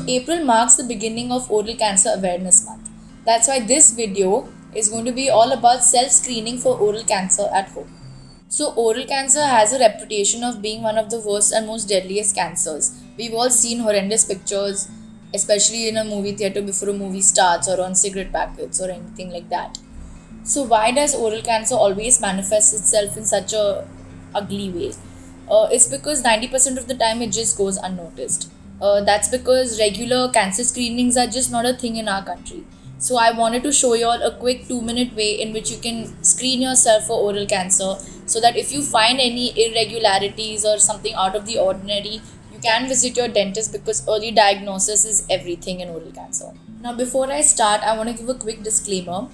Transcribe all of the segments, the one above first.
April marks the beginning of Oral Cancer Awareness Month. That's why this video is going to be all about self-screening for oral cancer at home. So, oral cancer has a reputation of being one of the worst and most deadliest cancers. We've all seen horrendous pictures, especially in a movie theater before a movie starts or on cigarette packets or anything like that. So, why does oral cancer always manifest itself in such a ugly way? It's because 90% of the time it just goes unnoticed. That's because regular cancer screenings are just not a thing in our country. So, I wanted to show you all a quick 2-minute way in which you can screen yourself for oral cancer so that if you find any irregularities or something out of the ordinary, you can visit your dentist because early diagnosis is everything in oral cancer. Now, before I start, I want to give a quick disclaimer.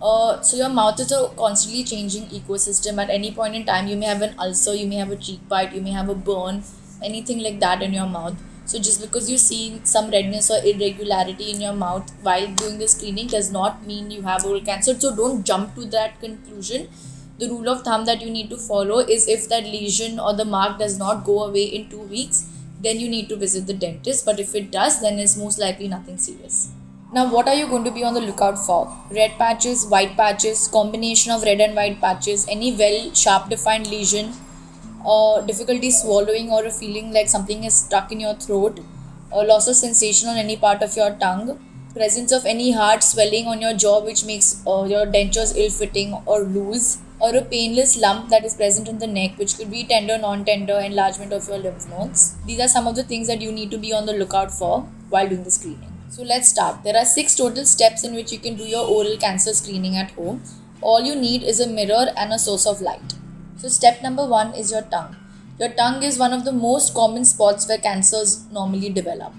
So your mouth is a constantly changing ecosystem. At any point in time, you may have an ulcer, you may have a cheek bite, you may have a burn, anything like that in your mouth. So just because you see some redness or irregularity in your mouth while doing the screening does not mean you have oral cancer. So don't jump to that conclusion. The rule of thumb that you need to follow is if that lesion or the mark does not go away in 2 weeks, then you need to visit the dentist. But if it does, then it's most likely nothing serious. Now, what are you going to be on the lookout for? Red patches, white patches, combination of red and white patches, any well sharp defined lesion, or difficulty swallowing or a feeling like something is stuck in your throat, or loss of sensation on any part of your tongue, presence of any hard swelling on your jaw which makes your dentures ill-fitting or loose, or a painless lump that is present in the neck which could be tender, non-tender, enlargement of your lymph nodes. These are some of the things that you need to be on the lookout for while doing the screening. So let's start. There are 6 total steps in which you can do your oral cancer screening at home. All you need is a mirror and a source of light. So step number 1 is your tongue. Your tongue is one of the most common spots where cancers normally develop.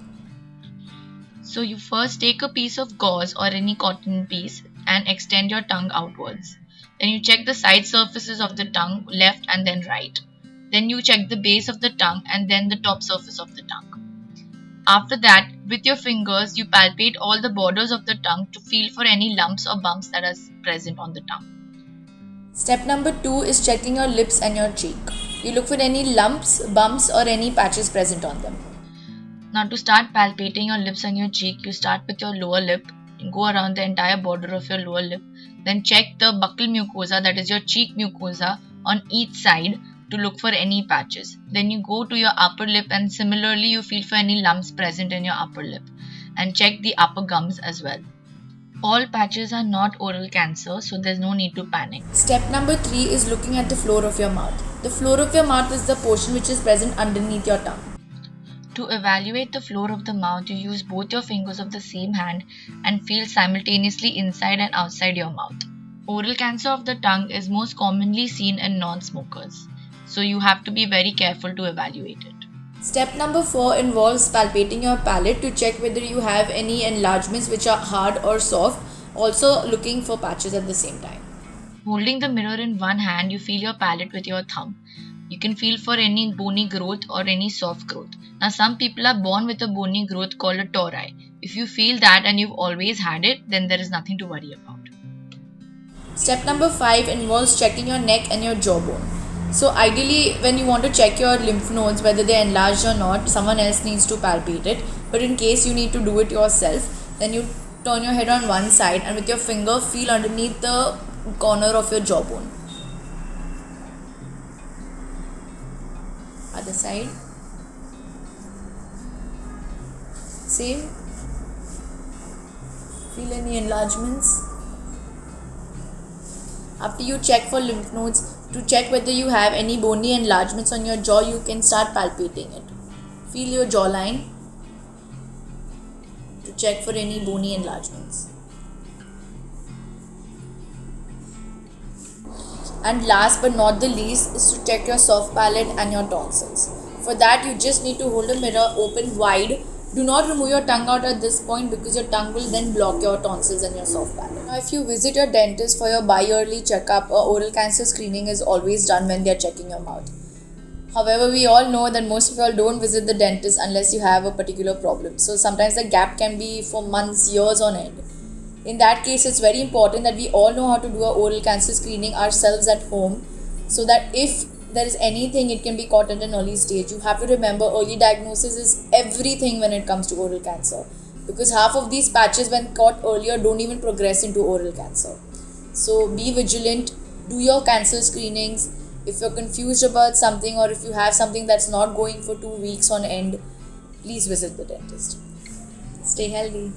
So you first take a piece of gauze or any cotton piece and extend your tongue outwards. Then you check the side surfaces of the tongue, left and then right. Then you check the base of the tongue and then the top surface of the tongue. After that, with your fingers, you palpate all the borders of the tongue to feel for any lumps or bumps that are present on the tongue. Step number 2 is checking your lips and your cheek. You look for any lumps, bumps or any patches present on them. Now to start palpating your lips and your cheek, you start with your lower lip and go around the entire border of your lower lip. Then check the buccal mucosa, that is your cheek mucosa, on each side to look for any patches. Then you go to your upper lip and similarly you feel for any lumps present in your upper lip and check the upper gums as well. All patches are not oral cancer, so there's no need to panic. Step number 3 is looking at the floor of your mouth. The floor of your mouth is the portion which is present underneath your tongue. To evaluate the floor of the mouth, you use both your fingers of the same hand and feel simultaneously inside and outside your mouth. Oral cancer of the tongue is most commonly seen in non-smokers, so you have to be very careful to evaluate it. Step number 4 involves palpating your palate to check whether you have any enlargements which are hard or soft, also looking for patches at the same time. Holding the mirror in one hand, you feel your palate with your thumb. You can feel for any bony growth or any soft growth. Now some people are born with a bony growth called a tori. If you feel that and you've always had it, then there is nothing to worry about. Step number 5 involves checking your neck and your jawbone. So ideally, when you want to check your lymph nodes, whether they're enlarged or not, someone else needs to palpate it. But in case you need to do it yourself, then you turn your head on one side and with your finger feel underneath the corner of your jawbone. Other side. Same. Feel any enlargements? After you check for lymph nodes, to check whether you have any bony enlargements on your jaw, you can start palpating it. Feel your jawline to check for any bony enlargements. And last but not the least is to check your soft palate and your tonsils. For that, you just need to hold a mirror open wide. Do not remove your tongue out at this point because your tongue will then block your tonsils and your soft palate. Now, if you visit your dentist for your bi-yearly checkup, a oral cancer screening is always done when they are checking your mouth. However, we all know that most of y'all don't visit the dentist unless you have a particular problem. So sometimes the gap can be for months, years on end. In that case, it's very important that we all know how to do our oral cancer screening ourselves at home so that if there is anything, it can be caught at an early stage. You have to remember, early diagnosis is everything when it comes to oral cancer, because half of these patches, when caught earlier, don't even progress into oral cancer. So be vigilant, do your cancer screenings. If you're confused about something, or if you have something that's not going for 2 weeks on end, please visit the dentist. Stay healthy.